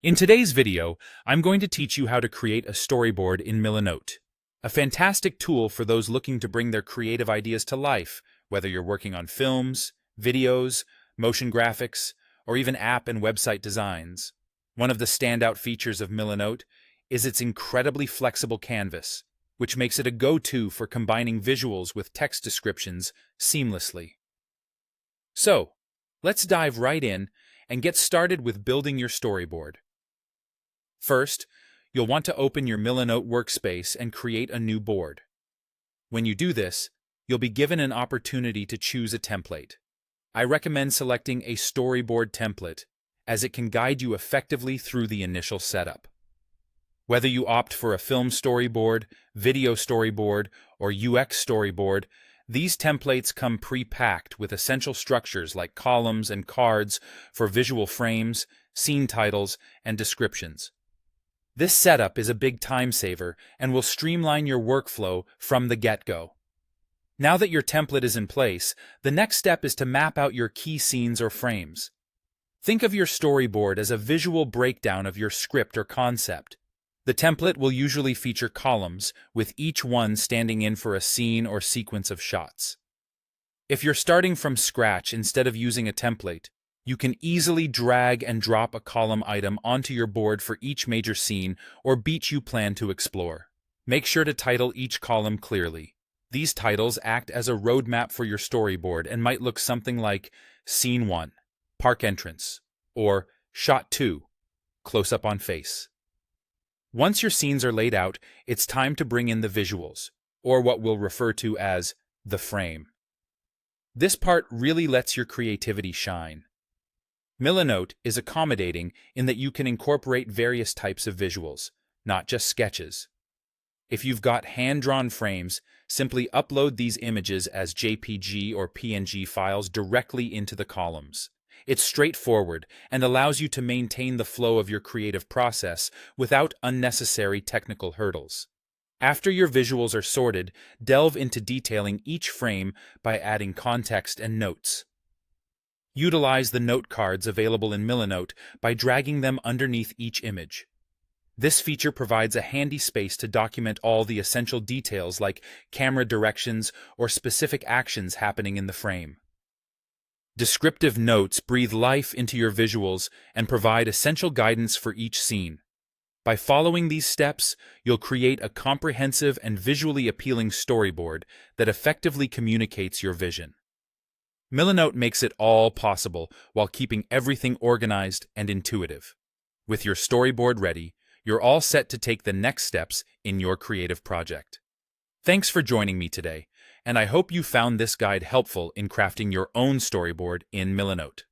In today's video, I'm going to teach you how to create a storyboard in Milanote, a fantastic tool for those looking to bring their creative ideas to life, whether you're working on films, videos, motion graphics, or even app and website designs. One of the standout features of Milanote is its incredibly flexible canvas, which makes it a go-to for combining visuals with text descriptions seamlessly. So, let's dive right in and get started with building your storyboard. First, you'll want to open your Milanote workspace and create a new board. When you do this, you'll be given an opportunity to choose a template. I recommend selecting a storyboard template, as it can guide you effectively through the initial setup. Whether you opt for a film storyboard, video storyboard, or UX storyboard, these templates come pre-packed with essential structures like columns and cards for visual frames, scene titles, and descriptions. This setup is a big time saver and will streamline your workflow from the get-go. Now that your template is in place, the next step is to map out your key scenes or frames. Think of your storyboard as a visual breakdown of your script or concept. The template will usually feature columns, with each one standing in for a scene or sequence of shots. If you're starting from scratch instead of using a template, you can easily drag and drop a column item onto your board for each major scene or beat you plan to explore. Make sure to title each column clearly. These titles act as a roadmap for your storyboard and might look something like Scene 1, Park Entrance, or Shot 2, Close Up on Face. Once your scenes are laid out, it's time to bring in the visuals, or what we'll refer to as the frame. This part really lets your creativity shine. Milanote is accommodating in that you can incorporate various types of visuals, not just sketches. If you've got hand-drawn frames, simply upload these images as JPG or PNG files directly into the columns. It's straightforward and allows you to maintain the flow of your creative process without unnecessary technical hurdles. After your visuals are sorted, delve into detailing each frame by adding context and notes. Utilize the note cards available in Milanote by dragging them underneath each image. This feature provides a handy space to document all the essential details like camera directions or specific actions happening in the frame. Descriptive notes breathe life into your visuals and provide essential guidance for each scene. By following these steps, you'll create a comprehensive and visually appealing storyboard that effectively communicates your vision. Milanote makes it all possible while keeping everything organized and intuitive. With your storyboard ready, you're all set to take the next steps in your creative project. Thanks for joining me today, and I hope you found this guide helpful in crafting your own storyboard in Milanote.